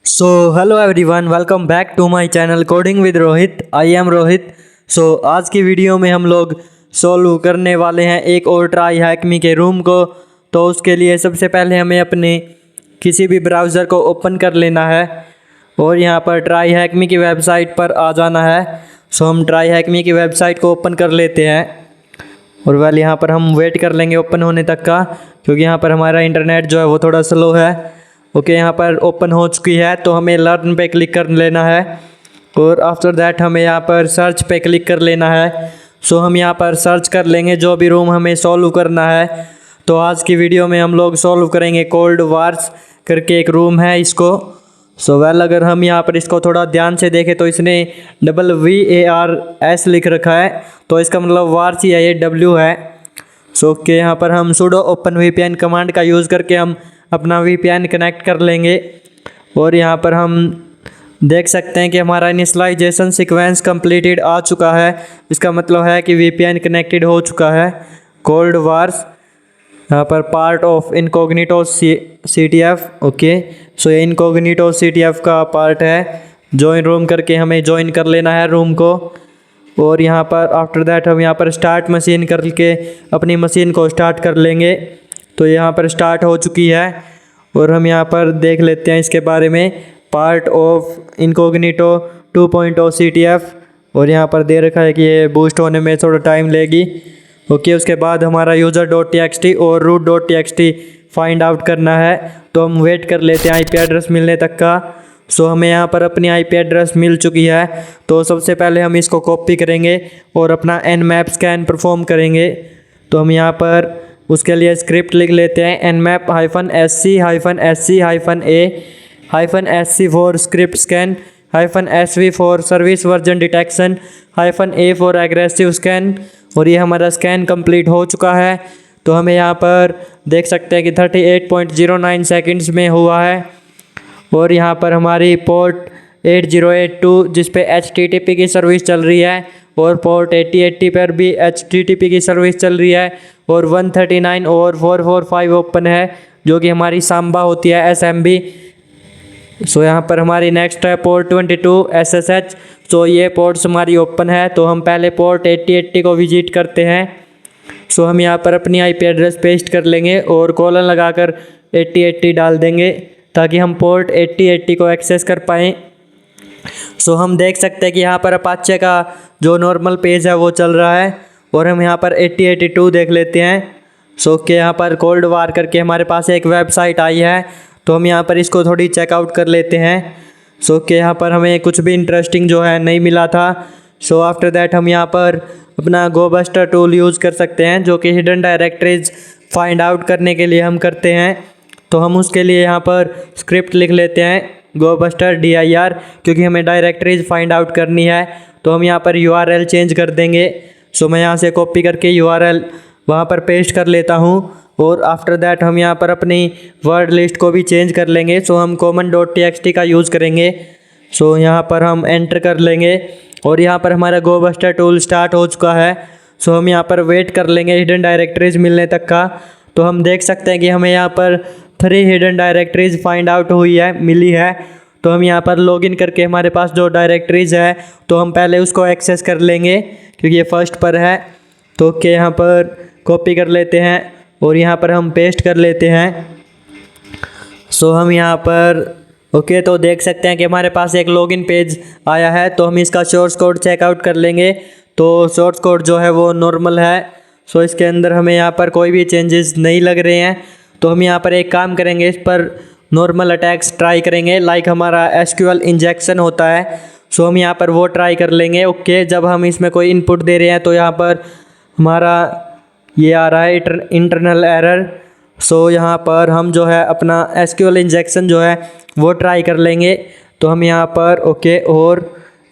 So hello everyone, welcome back to my channel Coding with Rohit. I am Rohit. आज की video में हम लोग सॉल्व करने वाले हैं एक और ट्राई हैकमी के रूम को। तो उसके लिए सबसे पहले हमें अपने किसी भी ब्राउज़र को ओपन कर लेना है और यहाँ पर ट्राई हैकमी की वेबसाइट पर आ जाना है। हम ट्राई हैकमी की वेबसाइट को ओपन कर लेते हैं और वेल यहाँ पर हम वेट कर लेंगे ओपन होने तक का, क्योंकि यहाँ पर हमारा इंटरनेट जो है वो थोड़ा स्लो है। ओके, यहाँ पर ओपन हो चुकी है तो हमें लर्न पे क्लिक कर लेना है और आफ्टर दैट हमें यहाँ पर सर्च पे क्लिक कर लेना है। हम यहाँ पर सर्च कर लेंगे जो भी रूम हमें सॉल्व करना है। तो आज की वीडियो में हम लोग सॉल्व करेंगे कोल्ड वार्स करके एक रूम है इसको। वेल अगर हम यहाँ पर इसको थोड़ा ध्यान से देखें तो इसने WARS लिख रखा है, तो इसका मतलब वार्स ही है, ये W है। ओके, यहाँ पर हम sudo open VPN कमांड का यूज़ करके हम अपना VPN कनेक्ट कर लेंगे और यहाँ पर हम देख सकते हैं कि हमारा इनिशियलाइजेशन सीक्वेंस कंप्लीटेड आ चुका है। इसका मतलब है कि VPN कनेक्टेड हो चुका है। कोल्ड वार्स यहाँ पर part of incognito CTF। Okay, ये इनकॉग्निटो CTF का पार्ट है। ज्वाइन रूम करके हमें ज्वाइन कर लेना है रूम को और यहाँ पर आफ्टर दैट हम यहाँ पर स्टार्ट मशीन करके अपनी मशीन को स्टार्ट कर लेंगे। तो यहाँ पर स्टार्ट हो चुकी है और हम यहाँ पर देख लेते हैं इसके बारे में। पार्ट ऑफ इनकॉग्निटो 2.0 CTF और यहाँ पर दे रखा है कि ये बूस्ट होने में थोड़ा टाइम लेगी। ओके, उसके बाद हमारा user.txt और root.txt फाइंड आउट करना है, तो हम वेट कर लेते हैं IP एड्रेस मिलने तक का। हमें यहाँ पर अपनी IP एड्रेस मिल चुकी है, तो सबसे पहले हम इसको कॉपी करेंगे और अपना nmap स्कैन परफॉर्म करेंगे। तो हम यहाँ पर उसके लिए स्क्रिप्ट लिख लेते हैं nmap-sc-a-sc for script scan, -sv for service version detection, -a for aggressive scan. और ये हमारा स्कैन कंप्लीट हो चुका है। तो हमें यहाँ पर देख सकते हैं कि 38.09 सेकंड्स में हुआ है और यहाँ पर हमारी पोर्ट 8082 जिस पे HTTP की सर्विस चल रही है और पोर्ट 8080 पर भी HTTP की सर्विस चल रही है और 139 और 445 ओपन है जो कि हमारी सांबा होती है SMB। यहाँ पर हमारी नेक्स्ट है पोर्ट 22 SSH। ये पोर्ट्स हमारी ओपन है, तो हम पहले पोर्ट 8080 को विजिट करते हैं। हम यहाँ पर अपनी IP एड्रेस पेस्ट कर लेंगे और कॉलन लगाकर 8080 डाल देंगे ताकि हम पोर्ट 8080 को एक्सेस कर पाएँ। हम देख सकते हैं कि यहाँ पर अपाचे का जो नॉर्मल पेज है वो चल रहा है और हम यहाँ पर 8082 देख लेते हैं। कि यहाँ पर कोल्ड वार करके हमारे पास एक वेबसाइट आई है, तो हम यहाँ पर इसको थोड़ी चेकआउट कर लेते हैं। कि यहाँ पर हमें कुछ भी इंटरेस्टिंग जो है नहीं मिला था। आफ्टर दैट हम यहाँ पर अपना गोबस्टर टूल यूज़ कर सकते हैं जो कि हिडन डायरेक्टरीज फाइंड आउट करने के लिए हम करते हैं। तो हम उसके लिए यहाँ पर स्क्रिप्ट लिख लेते हैं गोबस्टर dir, क्योंकि हमें डायरेक्टरीज फाइंड आउट करनी है। तो हम यहाँ पर URL चेंज कर देंगे। मैं यहाँ से कॉपी करके URL वहाँ पर पेस्ट कर लेता हूँ और आफ्टर दैट हम यहाँ पर अपनी वर्ड लिस्ट को भी चेंज कर लेंगे। हम common.txt का यूज़ करेंगे। यहाँ पर हम एंटर कर लेंगे और यहाँ पर हमारा गोबस्टर टूल स्टार्ट हो चुका है। हम यहाँ पर वेट कर लेंगे हिडन डायरेक्टरीज मिलने तक का। तो हम देख सकते हैं कि हमें यहाँ पर 3 हिडन डायरेक्टरीज फाइंड आउट मिली है। तो हम यहाँ पर लॉगिन करके हमारे पास जो डायरेक्टरीज है तो हम पहले उसको एक्सेस कर लेंगे क्योंकि ये फर्स्ट पर है। तो ओके, यहाँ पर कॉपी कर लेते हैं और यहाँ पर हम पेस्ट कर लेते हैं। हम यहाँ पर ओके, तो देख सकते हैं कि हमारे पास एक लॉगिन पेज आया है। तो हम इसका सोर्स कोड चेकआउट कर लेंगे। तो सोर्स कोड जो है वो नॉर्मल है। इसके अंदर हमें यहाँ पर कोई भी चेंजेस नहीं लग रहे हैं। तो हम यहाँ पर एक काम करेंगे, इस पर नॉर्मल अटैक्स ट्राई करेंगे लाइक हमारा SQL इंजेक्शन होता है। हम यहाँ पर वो ट्राई कर लेंगे। ओके, जब हम इसमें कोई इनपुट दे रहे हैं तो यहाँ पर हमारा ये आ रहा है इंटरनल एरर। यहाँ पर हम जो है अपना SQL इंजेक्शन जो है वो ट्राई कर लेंगे। तो हम यहाँ पर ओके और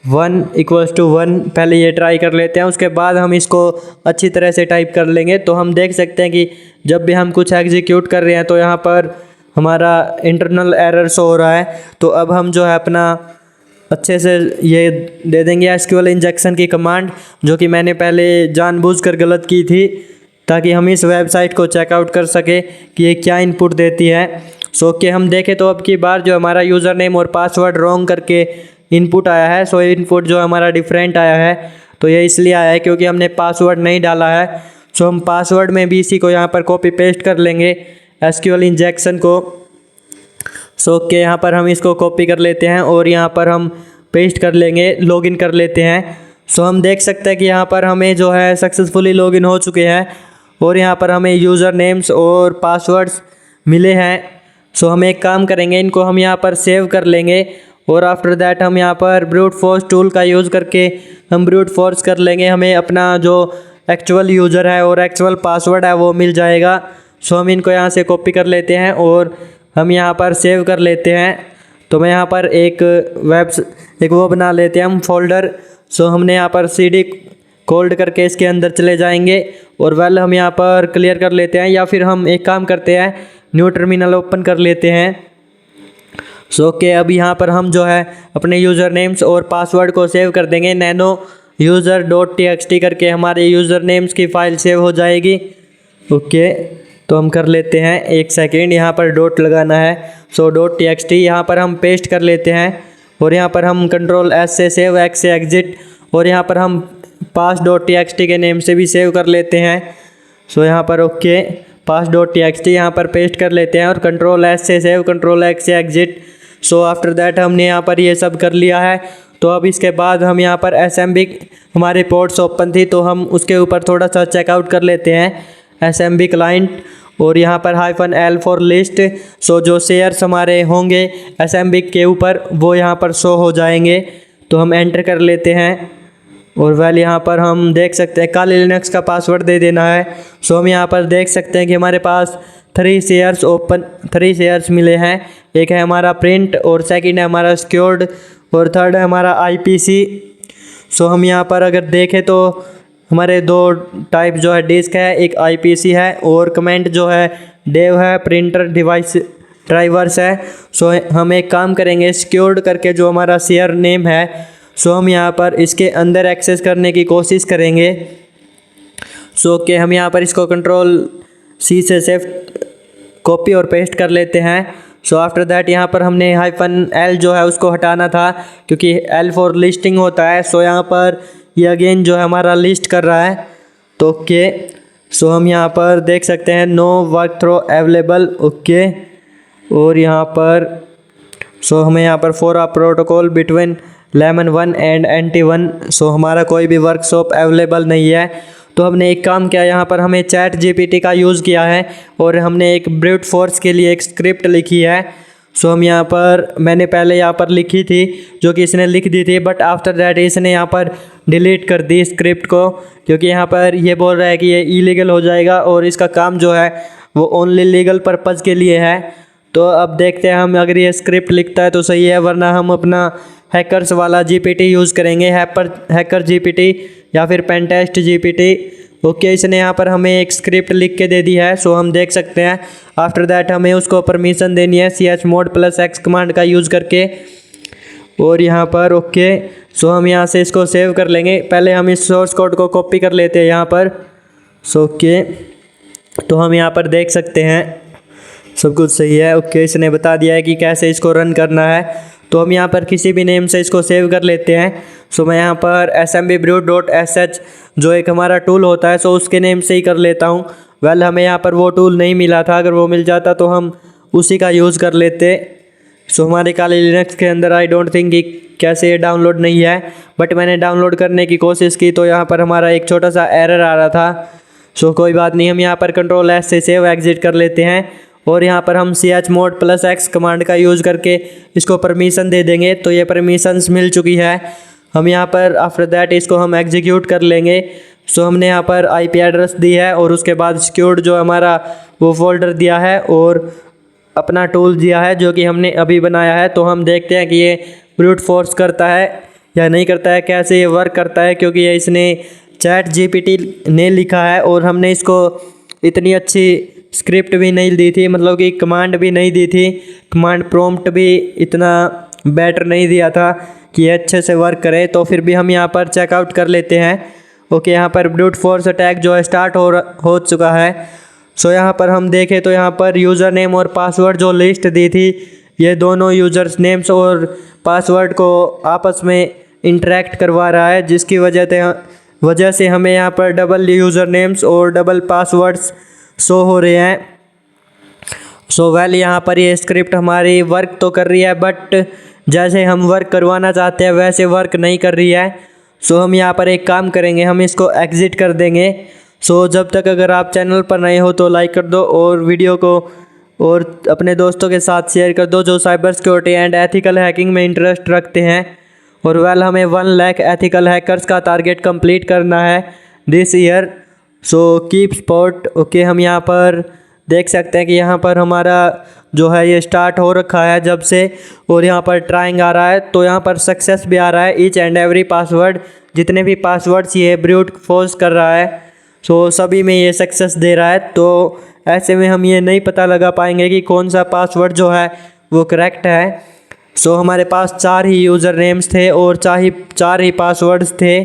1 = 1 पहले ये ट्राई कर लेते हैं, उसके बाद हम इसको अच्छी तरह से टाइप कर लेंगे। तो हम देख सकते हैं कि जब भी हम कुछ एग्जीक्यूट कर रहे हैं तो यहाँ पर हमारा इंटरनल एरर शो हो रहा है। तो अब हम जो है अपना अच्छे से ये दे देंगे SQL इंजेक्शन की कमांड, जो कि मैंने पहले जानबूझकर गलत की थी ताकि हम इस वेबसाइट को चेकआउट कर सके कि ये क्या इनपुट देती है। सो कि हम देखें तो अब की बार जो हमारा यूज़र नेम और पासवर्ड रॉन्ग करके इनपुट आया है, सो इनपुट जो हमारा डिफरेंट आया है, तो ये इसलिए आया है क्योंकि हमने पासवर्ड नहीं डाला है। सो हम पासवर्ड में भी इसी को यहाँ पर कॉपी पेस्ट कर लेंगे एसक्यूएल इंजेक्शन को। सो कि यहाँ पर हम इसको कॉपी कर लेते हैं और यहाँ पर हम पेस्ट कर लेंगे, लॉगिन कर लेते हैं। सो हम देख सकते हैं कि यहाँ पर हमें जो है सक्सेसफुली लॉगिन हो चुके हैं और यहाँ पर हमें यूज़र नेम्स और पासवर्ड्स मिले हैं। सो हम एक काम करेंगे, इनको हम यहाँ पर सेव कर लेंगे और आफ्टर दैट हम यहाँ पर ब्रूट फोर्स टूल का यूज़ करके हम ब्रूट फोर्स कर लेंगे। हमें अपना जो एक्चुअल यूज़र है और एक्चुअल पासवर्ड है वो मिल जाएगा। सो हम इनको यहाँ से कॉपी कर लेते हैं और हम यहाँ पर सेव कर लेते हैं। तो मैं यहाँ पर एक वो बना लेते हैं हम फोल्डर। सो हमने यहाँ पर CD कोल्ड करके इसके अंदर चले जाएंगे और वेल हम यहाँ पर क्लियर कर लेते हैं, या फिर हम एक काम करते हैं न्यू टर्मिनल ओपन कर लेते हैं। सो कि अब यहाँ पर हम जो है अपने यूज़र नेम्स और पासवर्ड को सेव कर देंगे। नैनो यूज़र .txt करके हमारे यूज़र नेम्स की फ़ाइल सेव हो जाएगी। ओके, तो हम कर लेते हैं, एक सेकेंड, यहाँ पर डॉट लगाना है। सो .txt यहाँ पर हम पेस्ट कर लेते हैं और यहाँ पर हम Ctrl+S से सेव, X से एग्जिट और यहाँ पर हम pass.txt के नेम से भी सेव कर लेते हैं। सो यहाँ पर ओके, pass.txt यहाँ पर पेस्ट कर लेते हैं और Ctrl+S से सेव, Ctrl+X से एग्जिट। सो आफ्टर दैट हमने यहाँ पर ये सब कर लिया है। तो अब इसके बाद हम यहाँ पर SMB हमारे पोर्ट्स ओपन थी तो हम उसके ऊपर थोड़ा सा चेकआउट कर लेते हैं SMB क्लाइंट और यहाँ पर -L फॉर लिस्ट। सो जो शेयर्स हमारे होंगे SMB के ऊपर वो यहाँ पर शो हो जाएंगे। तो हम एंटर कर लेते हैं और वेल यहाँ पर हम देख सकते हैं काली लिनक्स का पासवर्ड दे देना है। सो हम यहाँ पर देख सकते हैं कि हमारे पास 3 शेयर्स मिले हैं। एक है हमारा प्रिंट और सेकंड है हमारा सिक्योर्ड और थर्ड है हमारा IPC। सो हम यहाँ पर अगर देखें तो हमारे 2 टाइप जो है डिस्क है, एक IPC है और कमेंट जो है डेव है, प्रिंटर डिवाइस ड्राइवर्स है। सो हम एक काम करेंगे, सिक्योर्ड करके जो हमारा शेयर नेम है, सो हम यहाँ पर इसके अंदर एक्सेस करने की कोशिश करेंगे। सो कि हम यहाँ पर इसको Ctrl+C से शिफ्ट कॉपी और पेस्ट कर लेते हैं। सो आफ्टर दैट यहाँ पर हमने -L जो है उसको हटाना था क्योंकि L फॉर लिस्टिंग होता है। सो यहाँ पर ये अगेन जो है हमारा लिस्ट कर रहा है। तो ओके, सो हम यहाँ पर देख सकते हैं no work through available. Okay, और यहाँ पर सो हमें यहाँ पर for a protocol between lemon 1 and NT1, so हमारा कोई भी वर्कशॉप अवेलेबल नहीं है। तो हमने एक काम किया, यहाँ पर हमें ChatGPT का यूज़ किया है और हमने एक ब्रूट फोर्स के लिए एक स्क्रिप्ट लिखी है। सो हम यहाँ पर मैंने पहले यहाँ पर लिखी थी जो कि इसने लिख दी थी, बट आफ्टर दैट इसने यहाँ पर डिलीट कर दी स्क्रिप्ट को क्योंकि यहाँ पर ये बोल रहा है कि ये इलीगल हो जाएगा और इसका काम जो है वो ओनली लीगल पर्पज़ के लिए है। तो अब देखते हैं हम अगर ये स्क्रिप्ट लिखता है तो सही है, वरना हम अपना हैकर्स वाला GPT यूज़ करेंगे, हैकर GPT या फिर पेनटेस्ट GPT। ओके, इसने यहाँ पर हमें एक स्क्रिप्ट लिख के दे दी है। सो हम देख सकते हैं आफ्टर दैट हमें उसको परमिशन देनी है chmod+x कमांड का यूज़ करके और यहाँ पर ओके। सो हम यहाँ से इसको सेव कर लेंगे। पहले हम इस सोर्स कोड को कॉपी कर लेते हैं यहाँ पर। सो ओके, तो हम यहाँ पर देख सकते हैं सब कुछ सही है। ओके, इसने बता दिया है कि कैसे इसको रन करना है। तो हम यहाँ पर किसी भी नेम से इसको सेव कर लेते हैं। सो मैं यहाँ पर smbrute.sh जो एक हमारा टूल होता है, सो उसके नेम से ही कर लेता हूँ। वेल हमें यहाँ पर वो टूल नहीं मिला था, अगर वो मिल जाता तो हम उसी का यूज़ कर लेते। सो हमारे काली लिनक्स के अंदर आई डोंट थिंक कि कैसे ये डाउनलोड नहीं है, बट मैंने डाउनलोड करने की कोशिश की तो यहाँ पर हमारा एक छोटा सा एरर आ रहा था। सो कोई बात नहीं, हम यहाँ पर Ctrl+S से सेव एग्जिट कर लेते हैं और यहाँ पर हम chmod+x कमांड का यूज़ करके इसको परमिशन दे देंगे। तो ये परमिशंस मिल चुकी है। हम यहाँ पर आफ्टर दैट इसको हम एग्जीक्यूट कर लेंगे। सो हमने यहाँ पर IP एड्रेस दी है और उसके बाद सिक्योर्ड जो हमारा वो फोल्डर दिया है और अपना टूल दिया है जो कि हमने अभी बनाया है। तो हम देखते हैं कि ये ब्रूट फोर्स करता है या नहीं करता है, कैसे ये वर्क करता है, क्योंकि ये इसने ChatGPT ने लिखा है और हमने इसको इतनी अच्छी स्क्रिप्ट भी नहीं दी थी, मतलब कि कमांड भी नहीं दी थी, कमांड प्रॉम्प्ट भी इतना बेटर नहीं दिया था कि ये अच्छे से वर्क करे। तो फिर भी हम यहाँ पर चेकआउट कर लेते हैं। ओके, यहाँ पर ब्रूट फोर्स अटैक जो है स्टार्ट हो चुका है। सो यहाँ पर हम देखें तो यहाँ पर यूज़र नेम और पासवर्ड जो लिस्ट दी थी, ये दोनों यूज़र नेम्स और पासवर्ड को आपस में इंटरेक्ट करवा रहा है, जिसकी वजह से हमें यहाँ पर डबल यूज़र नेम्स और डबल पासवर्ड्स शो हो रहे हैं। सो वेल यहाँ पर ये स्क्रिप्ट हमारी वर्क तो कर रही है, बट जैसे हम वर्क करवाना चाहते हैं वैसे वर्क नहीं कर रही है। सो हम यहाँ पर एक काम करेंगे, हम इसको एग्ज़िट कर देंगे। सो जब तक अगर आप चैनल पर नए हो तो लाइक कर दो और वीडियो को और अपने दोस्तों के साथ शेयर कर दो जो cyber security and ethical hacking में इंटरेस्ट रखते हैं। और वेल हमें 1 लाख एथिकल हैकर्स का टारगेट कंप्लीट करना है this year. So keep support. Okay, हम यहाँ पर देख सकते हैं कि यहाँ पर हमारा जो है ये स्टार्ट हो रखा है जब से, और यहाँ पर ट्राइंग आ रहा है, तो यहाँ पर सक्सेस भी आ रहा है। ईच एंड एवरी पासवर्ड, जितने भी पासवर्ड्स ये ब्रूट फोर्स कर रहा है, सो सभी में ये सक्सेस दे रहा है। तो ऐसे में हम ये नहीं पता लगा पाएंगे कि कौन सा पासवर्ड जो है वो करेक्ट है। सो हमारे पास 4 ही यूज़र नेम्स थे और 4 ही पासवर्ड्स थे।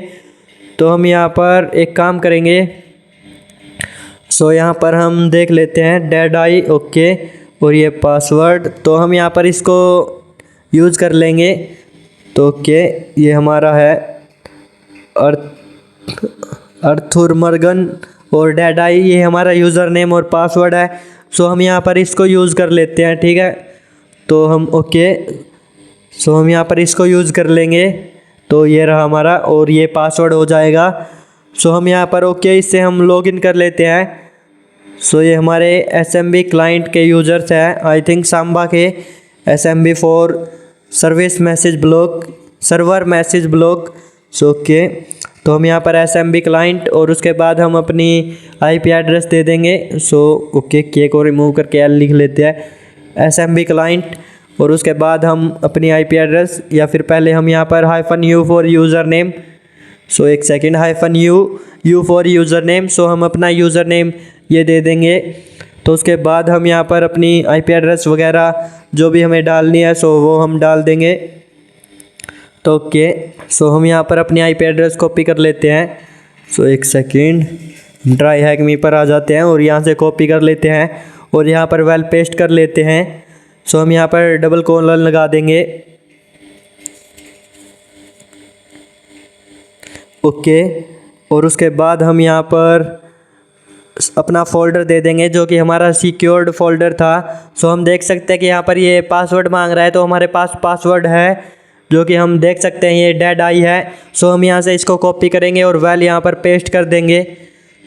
तो हम यहाँ पर एक काम करेंगे, सो यहाँ पर हम देख लेते हैं डेड आई। ओके, और ये पासवर्ड, तो हम यहाँ पर इसको यूज़ कर लेंगे। तो ओके, ये हमारा है अर्थुर मर्गन और डेड आई, ये हमारा यूज़र नेम और पासवर्ड है। सो हम यहाँ पर इसको यूज़ कर लेते हैं, ठीक है। तो हम ओके, सो हम यहाँ पर इसको यूज़ कर लेंगे। तो ये रहा हमारा और ये पासवर्ड हो जाएगा। सो हम यहाँ पर ओके, इससे हम लॉगिन कर लेते हैं। सो ये हमारे SMB क्लाइंट के यूज़र्स हैं, आई थिंक सांबा के SMB for service message block, server message block. So okay, तो हम यहाँ पर SMB क्लाइंट और उसके बाद हम अपनी IP एड्रेस दे देंगे। सो ओके, के को रिमूव करके L लिख लेते हैं, SMB क्लाइंट, और उसके बाद हम अपनी IP एड्रेस, या फिर पहले हम यहाँ पर -u for user name. So एक second, -u for user name. So हम अपना यूज़र नेम ये दे देंगे। तो उसके बाद हम यहाँ पर अपनी IP एड्रेस वगैरह जो भी हमें डालनी है सो वो हम डाल देंगे। तो ओके, सो हम यहाँ पर अपनी IP एड्रेस कॉपी कर लेते हैं। सो एक सेकेंड, ट्राई हैक मी पर आ जाते हैं और यहाँ से कॉपी कर लेते हैं और यहाँ पर वेल पेस्ट कर लेते हैं। सो हम यहाँ पर डबल कोलन लगा देंगे। ओके, और उसके बाद हम यहाँ पर अपना फ़ोल्डर दे देंगे जो कि हमारा सिक्योर्ड फ़ोल्डर था। सो हम देख सकते हैं कि यहाँ पर ये पासवर्ड मांग रहा है, तो हमारे पास पासवर्ड है जो कि हम देख सकते हैं ये डेड आई है। सो हम यहाँ से इसको कॉपी करेंगे और वेल यहाँ पर पेस्ट कर देंगे।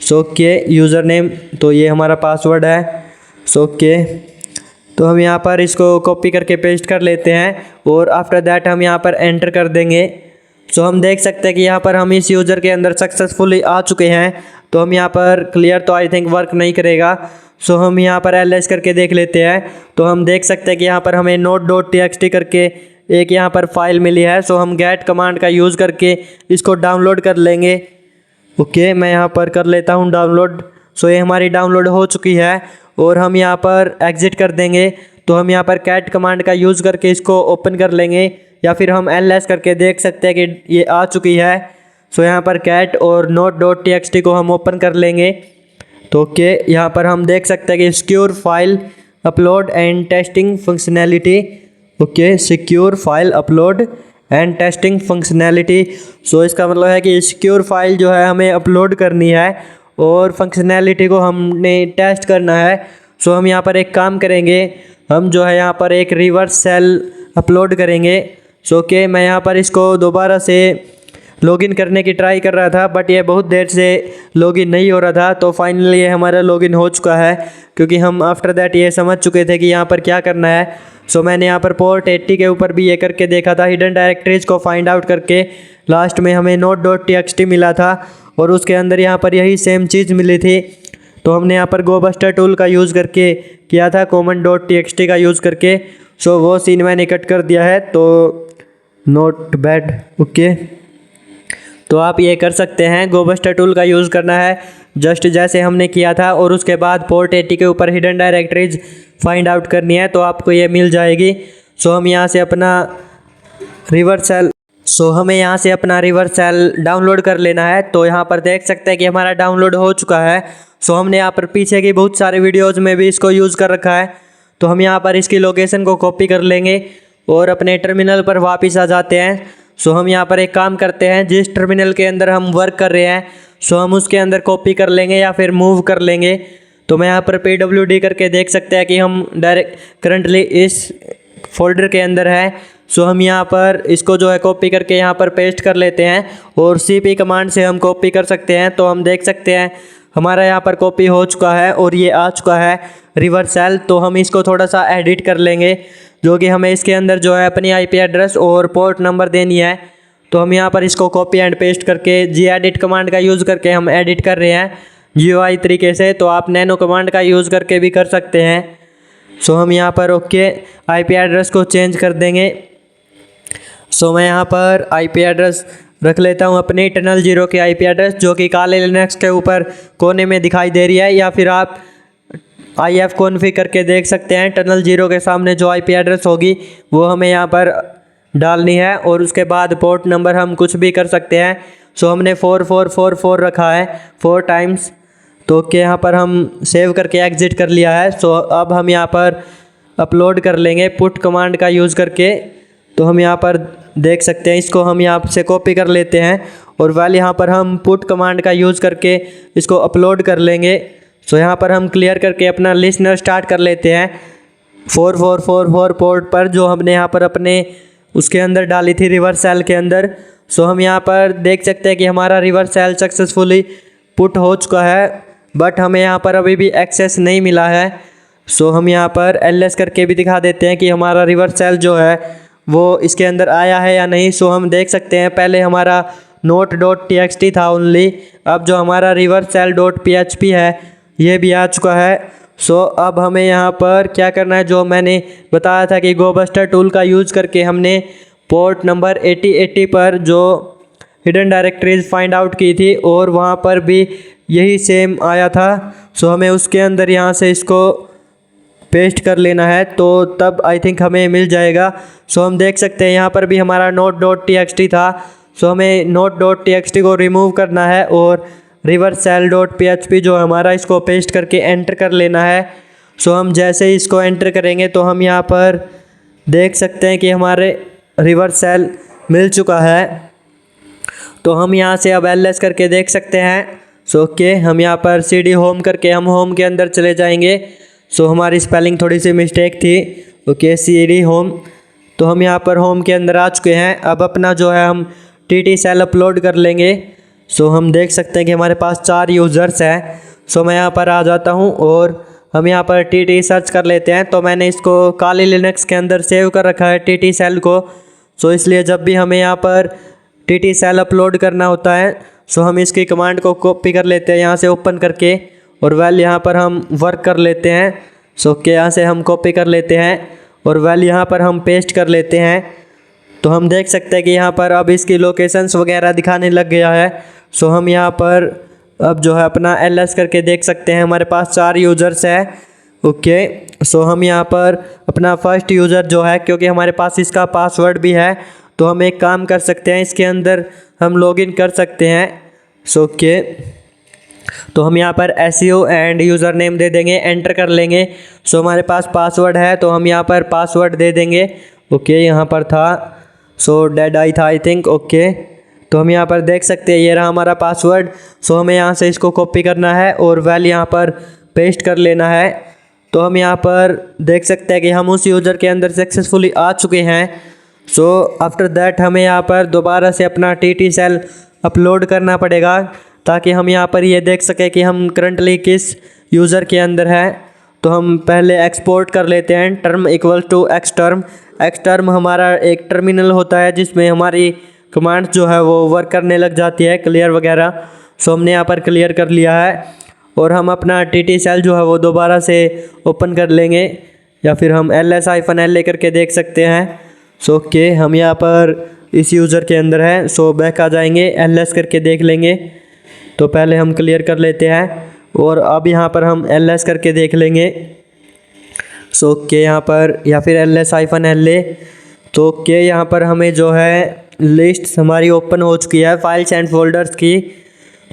सो ओके, यूज़र नेम, तो ये हमारा पासवर्ड है। सो ओके, तो हम यहाँ पर इसको कॉपी करके पेस्ट कर लेते हैं और आफ्टर दैट हम यहाँ पर एंटर कर देंगे। सो हम देख सकते हैं कि यहाँ पर हम इस यूज़र के अंदर सक्सेसफुली आ चुके हैं। तो हम यहाँ पर क्लियर तो आई थिंक वर्क नहीं करेगा। सो हम यहाँ पर ls करके देख लेते हैं। तो हम देख सकते हैं कि यहाँ पर हमें node.txt करके एक यहाँ पर फाइल मिली है। सो हम गेट कमांड का यूज़ करके इसको डाउनलोड कर लेंगे। ओके, मैं यहाँ पर कर लेता हूँ डाउनलोड। सो ये हमारी डाउनलोड हो चुकी है और हम यहाँ पर एग्ज़िट कर देंगे। तो हम यहाँ पर कैट कमांड का यूज़ करके इसको ओपन कर लेंगे, या फिर हम ls करके देख सकते हैं कि ये आ चुकी है। सो यहाँ पर कैट और node.txt को हम ओपन कर लेंगे। तो ओके, यहाँ पर हम देख सकते हैं कि secure file upload and testing functionality. Okay, secure file upload and testing functionality. So इसका मतलब है कि सिक्योर फाइल जो है हमें अपलोड करनी है और फंक्शनैलिटी को हमने टेस्ट करना है। सो हम यहाँ पर एक काम करेंगे, हम जो है यहाँ पर एक रिवर्स सेल अपलोड करेंगे। सो ओके, मैं यहाँ पर इसको दोबारा से लॉगिन करने की ट्राई कर रहा था, बट ये बहुत देर से लॉगिन नहीं हो रहा था। तो फाइनली ये हमारा लॉगिन हो चुका है, क्योंकि हम आफ्टर दैट ये समझ चुके थे कि यहाँ पर क्या करना है। सो मैंने यहाँ पर पोर्ट 80 के ऊपर भी ये करके देखा था, हिडन डायरेक्टरीज को फाइंड आउट करके लास्ट में हमें node.txt मिला था और उसके अंदर यहाँ पर यही सेम चीज़ मिली थी। तो हमने यहाँ पर गोबस्टर टूल का यूज़ करके किया था, common.txt का यूज़ करके। सो वो सीन मैंने कट कर दिया है, तो नॉट बैड। ओके, तो आप ये कर सकते हैं, गोबस्टर टूल का यूज़ करना है जस्ट जैसे हमने किया था, और उसके बाद पोर्ट 80 के ऊपर हिडन डायरेक्टरीज फाइंड आउट करनी है, तो आपको ये मिल जाएगी। सो हम यहाँ से अपना रिवर्स सेल सो हमें यहाँ से अपना रिवर्स सेल डाउनलोड कर लेना है। तो यहाँ पर देख सकते हैं कि हमारा डाउनलोड हो चुका है। सो हमने यहाँ पर पीछे की बहुत सारे वीडियोज़ में भी इसको यूज़ कर रखा है। तो हम यहाँ पर इसकी लोकेशन को कॉपी कर लेंगे और अपने टर्मिनल पर वापस आ जाते हैं। सो हम यहाँ पर एक काम करते हैं, जिस टर्मिनल के अंदर हम वर्क कर रहे हैं सो हम उसके अंदर कॉपी कर लेंगे या फिर मूव कर लेंगे। तो मैं यहाँ पर PWD करके देख सकते हैं कि हम डायरेक्ट करंटली इस फोल्डर के अंदर है। सो हम यहाँ पर इसको जो है कॉपी करके यहाँ पर पेस्ट कर लेते हैं और CP कमांड से हम कॉपी कर सकते हैं। तो हम देख सकते हैं हमारा यहाँ पर कॉपी हो चुका है और ये आ चुका है रिवर्स सेल। तो हम इसको थोड़ा सा एडिट कर लेंगे, जो कि हमें इसके अंदर जो है अपनी IP एड्रेस और पोर्ट नंबर देनी है। तो हम यहाँ पर इसको कॉपी एंड पेस्ट करके gedit कमांड का यूज़ करके हम एडिट कर रहे हैं GUI तरीके से। तो आप नैनो कमांड का यूज़ करके भी कर सकते हैं। सो हम यहाँ पर ओके IP एड्रेस को चेंज कर देंगे। सो मैं यहाँ पर IP एड्रेस रख लेता हूँ अपनी टनल 0 की IP एड्रेस, जो कि काले लिनक्स के ऊपर कोने में दिखाई दे रही है, या फिर आप IF कॉन्फ़िग करके देख सकते हैं। टनल 0 के सामने जो IP एड्रेस होगी वो हमें यहाँ पर डालनी है और उसके बाद पोर्ट नंबर हम कुछ भी कर सकते हैं। सो हमने 4444 रखा है 4 टाइम्स। तो ओके यहाँ पर हम सेव करके एग्जिट कर लिया है। सो अब हम यहाँ पर अपलोड कर लेंगे पुट कमांड का यूज़ करके। तो हम यहाँ पर देख सकते हैं, इसको हम यहाँ से कॉपी कर लेते हैं और वाल यहाँ पर हम पुट कमांड का यूज़ करके इसको अपलोड कर लेंगे। सो यहाँ पर हम क्लियर करके अपना लिसनर स्टार्ट कर लेते हैं 4444 पोर्ट पर, जो हमने यहाँ पर अपने उसके अंदर डाली थी रिवर्स सेल के अंदर। सो हम यहाँ पर देख सकते हैं कि हमारा रिवर्स सेल सक्सेसफुली पुट हो चुका है, बट हमें यहाँ पर अभी भी एक्सेस नहीं मिला है। सो हम यहाँ पर LS करके भी दिखा देते हैं कि हमारा रिवर्स सेल जो है वो इसके अंदर आया है या नहीं। सो हम देख सकते हैं पहले हमारा note.txt था ओनली, अब जो हमारा रिवर्स सेल .php है ये भी आ चुका है। सो अब हमें यहाँ पर क्या करना है, जो मैंने बताया था कि गोबस्टर टूल का यूज़ करके हमने पोर्ट नंबर 8080 पर जो हिडन डायरेक्टरीज फाइंड आउट की थी और वहाँ पर भी यही सेम आया था। सो हमें उसके अंदर यहाँ से इसको पेस्ट कर लेना है, तो तब आई थिंक हमें मिल जाएगा। सो हम देख सकते हैं यहाँ पर भी हमारा note.txt था। सो हमें note.txt को रिमूव करना है और रिवर्स सेल .php जो हमारा, इसको पेस्ट करके एंटर कर लेना है। सो हम जैसे ही इसको एंटर करेंगे तो हम यहाँ पर देख सकते हैं कि हमारे रिवर्स सेल मिल चुका है। तो हम यहाँ से अब LS करके देख सकते हैं। सो ओके हम यहाँ पर CD होम करके हम होम के अंदर चले जाएंगे। सो हमारी स्पेलिंग थोड़ी सी मिस्टेक थी। ओके CD होम, तो हम यहाँ पर होम के अंदर आ चुके हैं। अब अपना जो है हम TT सेल अपलोड कर लेंगे। सो हम देख सकते हैं कि हमारे पास 4 यूज़र्स हैं। सो मैं यहाँ पर आ जाता हूँ और हम यहाँ पर TT सर्च कर लेते हैं। तो मैंने इसको काली लिनक्स के अंदर सेव कर रखा है TT सेल को। सो इसलिए जब भी हमें यहाँ पर TT सेल अपलोड करना होता है सो हम इसकी कमांड को कॉपी कर लेते हैं यहाँ से ओपन करके, और वेल यहाँ पर हम वर्क कर लेते हैं। सो के यहाँ से हम कॉपी कर लेते हैं और वेल यहाँ पर हम पेस्ट कर लेते हैं। तो हम देख सकते हैं कि यहाँ पर अब इसकी लोकेशंस वगैरह दिखाने लग गया है। सो हम यहाँ पर अब जो है अपना LS करके देख सकते हैं, हमारे पास 4 यूज़र्स है। ओके सो हम यहाँ पर अपना फर्स्ट यूज़र जो है, क्योंकि हमारे पास इसका पासवर्ड भी है, तो हम एक काम कर सकते हैं, इसके अंदर हम लॉगिन कर सकते हैं। सो ओके तो हम यहाँ पर SEO एंड यूज़र नेम दे देंगे, एंटर कर लेंगे। सो हमारे पास पासवर्ड है तो हम यहाँ पर पासवर्ड दे देंगे। ओके यहाँ पर था सो डेड आई था आई थिंक। ओके तो हम यहाँ पर देख सकते हैं ये रहा हमारा पासवर्ड। सो हमें यहाँ से इसको कॉपी करना है और वेल यहाँ पर पेस्ट कर लेना है। तो हम यहाँ पर देख सकते हैं कि हम उस यूज़र के अंदर सक्सेसफुली आ चुके हैं। सो आफ्टर दैट हमें यहाँ पर दोबारा से अपना TT सेल अपलोड करना पड़ेगा, ताकि हम यहाँ पर ये देख सकें कि हम करंटली किस यूज़र के अंदर हैं। तो हम पहले एक्सपोर्ट कर लेते हैं term equal to xterm। xterm हमारा एक टर्मिनल होता है जिसमें हमारी कमांड जो है वो वर्क करने लग जाती है, क्लियर वगैरह। सो हमने यहाँ पर क्लियर कर लिया है और हम अपना TT सेल जो है वो दोबारा से ओपन कर लेंगे, या फिर हम LS-LA करके देख सकते हैं। सो ओके हम यहाँ पर इस यूज़र के अंदर है। सो बैक आ जाएंगे, LS करके देख लेंगे। तो पहले हम क्लियर कर लेते हैं और अब यहाँ पर हम LS करके देख लेंगे। सो ओके यहाँ पर, या फिर LS-LA। तो ओके यहाँ पर हमें जो है लिस्ट हमारी ओपन हो चुकी है फाइल्स एंड फोल्डर्स की।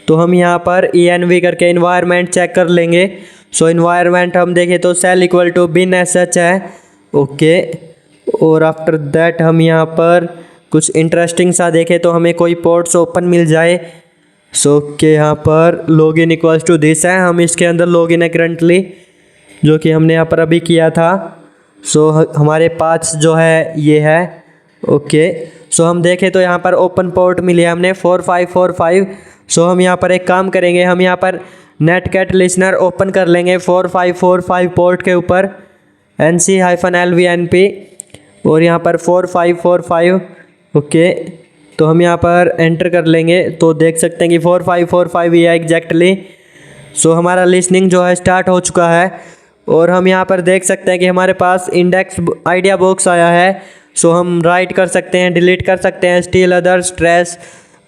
तो हम यहाँ पर env करके इन्वायरमेंट चेक कर लेंगे। सो इन्वायरमेंट हम देखें तो shell equal to bin sh है। ओके, और आफ्टर दैट हम यहाँ पर कुछ इंटरेस्टिंग सा देखें तो हमें कोई पोर्ट्स ओपन मिल जाए। सो के यहाँ पर लॉगिन इक्वल्स टू दिस है, हम इसके अंदर लॉगिन है करंटली, जो कि हमने यहाँ पर अभी किया था। सो हमारे पास जो है ये है। ओके, सो हम देखें तो यहाँ पर ओपन पोर्ट मिली है हमने 4545। सो हम यहाँ पर एक काम करेंगे, हम यहाँ पर नेटकैट लिसनर ओपन कर लेंगे 4545 पोर्ट के ऊपर NC-LVNP और यहाँ पर 4545। ओके, तो हम यहाँ पर एंटर कर लेंगे तो देख सकते हैं कि 4545 ये है एग्जैक्टली। सो हमारा लिसनिंग जो है स्टार्ट हो चुका है और हम यहाँ पर देख सकते हैं कि हमारे पास इंडेक्स आइडिया बॉक्स आया है। सो हम राइट कर सकते हैं, डिलीट कर सकते हैं, स्टील अदर्स ट्रेस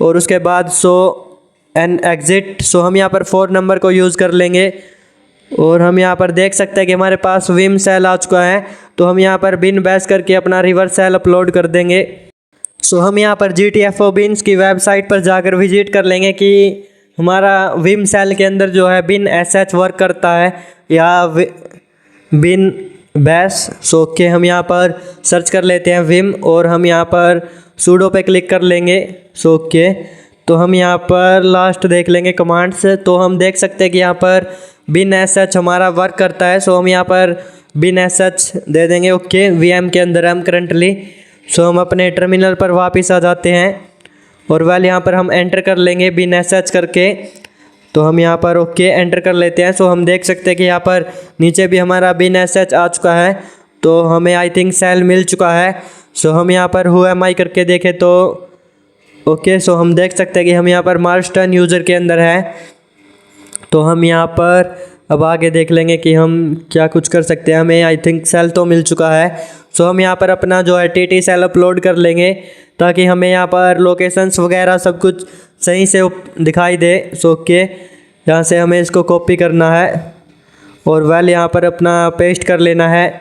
और उसके बाद सो एंड एग्जिट। सो हम यहाँ पर 4 नंबर को यूज़ कर लेंगे और हम यहाँ पर देख सकते हैं कि हमारे पास विम सेल आ चुका है। तो हम यहाँ पर बिन बैश करके अपना रिवर्स सेल अपलोड कर देंगे। सो हम यहाँ पर GTFO बिन्स की वेबसाइट पर जाकर विजिट कर लेंगे कि हमारा विम सेल के अंदर जो है बिन sh वर्क करता है या बिन बैश। सो के हम यहाँ पर सर्च कर लेते हैं विम और हम यहाँ पर सूडो पे क्लिक कर लेंगे। सो के तो हम यहाँ पर लास्ट देख लेंगे कमांड्स। तो हम देख सकते हैं कि यहाँ पर बिन sh हमारा वर्क करता है। सो हम यहाँ पर बिन sh दे देंगे। ओके, VM के अंदर हम करंटली। सो हम अपने टर्मिनल पर वापस आ जाते हैं और वेल यहाँ पर हम एंटर कर लेंगे बिन sh करके। तो हम यहाँ पर ओके एंटर कर लेते हैं। सो हम देख सकते हैं कि यहाँ पर नीचे भी हमारा बिन sh आ चुका है। तो हमें आई थिंक सेल मिल चुका है। सो हम यहाँ पर हु एम आई करके देखें तो ओके, सो हम देख सकते हैं कि हम यहाँ पर मार्स्टन यूज़र के अंदर है। तो हम यहाँ पर अब आगे देख लेंगे कि हम क्या कुछ कर सकते हैं। हमें आई थिंक सेल तो मिल चुका है। सो हम यहाँ पर अपना जो है TT सेल अपलोड कर लेंगे ताकि हमें यहाँ पर लोकेशंस वगैरह सब कुछ सही से दिखाई दे। सो के यहाँ से हमें इसको कॉपी करना है और वेल यहाँ पर अपना पेस्ट कर लेना है।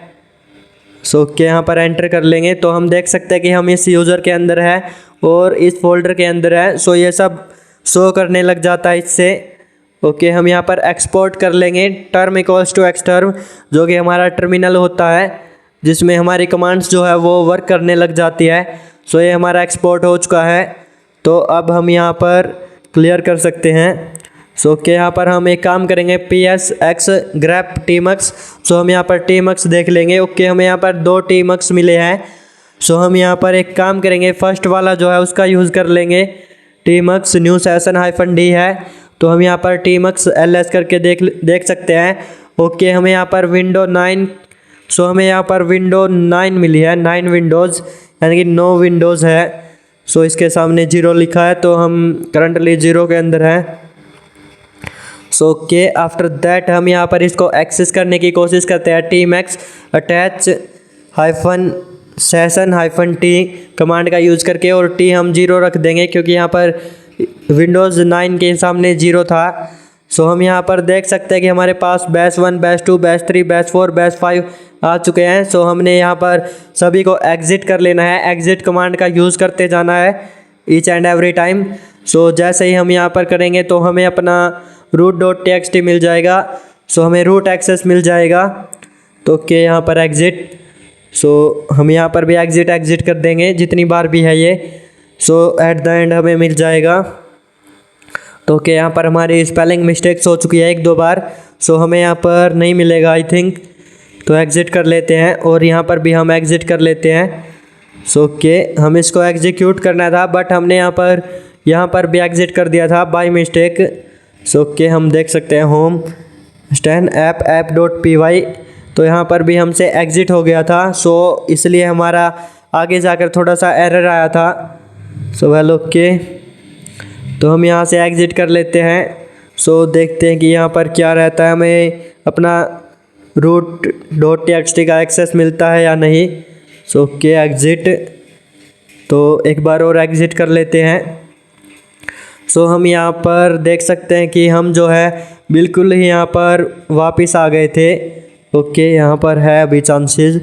सो के यहाँ पर एंटर कर लेंगे तो हम देख सकते हैं कि हम इस यूज़र के अंदर है और इस फोल्डर के अंदर है। सो ये सब शो करने लग जाता है इससे। ओके, हम यहाँ पर एक्सपोर्ट कर लेंगे टर्म इक्वल्स टू एक्सटर्म, जो कि हमारा टर्मिनल होता है जिसमें हमारी कमांड्स जो है वो वर्क करने लग जाती है। सो ये हमारा एक्सपोर्ट हो चुका है। तो अब हम यहाँ पर क्लियर कर सकते हैं। सो के यहाँ पर हम एक काम करेंगे PSX grep tmux। सो हम यहाँ पर tmux देख लेंगे। ओके, हमें यहाँ पर 2 tmux मिले हैं। सो हम यहाँ पर एक काम करेंगे, फर्स्ट वाला जो है उसका यूज़ कर लेंगे। tmux न्यू सेशन -d है। तो हम यहाँ पर tmux ls करके देख सकते हैं। ओके, हमें यहाँ पर विंडो 9। सो हमें यहाँ पर विंडो 9 मिली है, 9 विंडोज़ यानी कि 9 विंडोज़ है। सो इसके सामने 0 लिखा है तो हम करंटली 0 के अंदर हैं। सो के आफ्टर दैट हम यहाँ पर इसको एक्सेस करने की कोशिश करते हैं। tmux attach -session -t command का यूज़ करके और t हम 0 रख देंगे क्योंकि यहाँ पर विंडोज़ 9 के सामने 0 था। सो हम यहाँ पर देख सकते हैं कि हमारे पास bash 1 bash 2 bash 3 bash 4 bash 5 आ चुके हैं। सो हमने यहाँ पर सभी को एग्ज़िट कर लेना है। एग्ज़िट कमांड का यूज़ करते जाना है ईच एंड एवरी टाइम। सो जैसे ही हम यहाँ पर करेंगे तो हमें अपना root.txt मिल जाएगा। सो हमें रूट एक्सेस मिल जाएगा। तो के यहाँ पर एग्ज़िट। सो हम यहाँ पर भी एग्ज़िट कर देंगे जितनी बार भी है ये। सो एट द एंड हमें मिल जाएगा। तो के यहाँ पर हमारी स्पेलिंग मिस्टेक्स हो चुकी है 1-2 बार। सो हमें यहाँ पर नहीं मिलेगा आई थिंक। तो एग्ज़िट कर लेते हैं और यहाँ पर भी हम एग्ज़िट कर लेते हैं। सो के हम इसको एग्जीक्यूट करना था बट हमने यहाँ पर भी एग्ज़िट कर दिया था बाय मिस्टेक। सो के हम देख सकते हैं होम स्टैन app.py। तो यहाँ पर भी हमसे एग्ज़िट हो गया था। सो इसलिए हमारा आगे जाकर थोड़ा सा एरर आया था। सो वेल ओके, तो हम यहाँ से एग्ज़िट कर लेते हैं। सो देखते हैं कि यहाँ पर क्या रहता है, हमें अपना root.txt का एक्सेस मिलता है या नहीं। सो के एग्ज़िट, तो एक बार और एग्ज़िट कर लेते हैं। सो हम यहाँ पर देख सकते हैं कि हम जो है बिल्कुल ही यहाँ पर वापस आ गए थे। ओके, यहाँ पर है अभी चांसेस।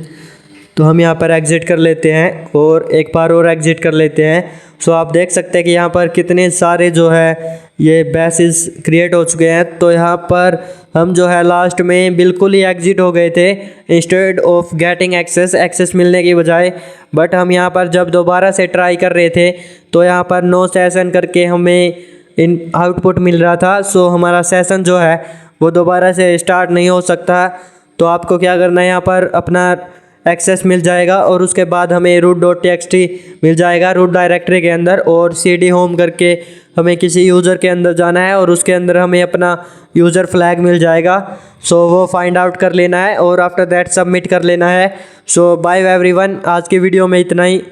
तो हम यहाँ पर एग्ज़िट कर लेते हैं और एक बार और एग्ज़िट कर लेते हैं। सो आप देख सकते हैं कि यहाँ पर कितने सारे जो है ये बैसेस क्रिएट हो चुके हैं। तो यहाँ पर हम जो है लास्ट में बिल्कुल ही एग्ज़िट हो गए थे इंस्टेड ऑफ गेटिंग एक्सेस मिलने की बजाय। बट हम यहाँ पर जब दोबारा से ट्राई कर रहे थे तो यहाँ पर नो सेशन करके हमें इन आउटपुट मिल रहा था। सो हमारा सेशन जो है वो दोबारा से स्टार्ट नहीं हो सकता। तो आपको क्या करना है, यहाँ पर अपना एक्सेस मिल जाएगा और उसके बाद हमें root.txt मिल जाएगा रूट डायरेक्टरी के अंदर, और cd होम करके हमें किसी यूज़र के अंदर जाना है और उसके अंदर हमें अपना यूज़र फ्लैग मिल जाएगा। सो वो फाइंड आउट कर लेना है और आफ्टर दैट सबमिट कर लेना है। सो बाय एवरीवन, आज की वीडियो में इतना ही।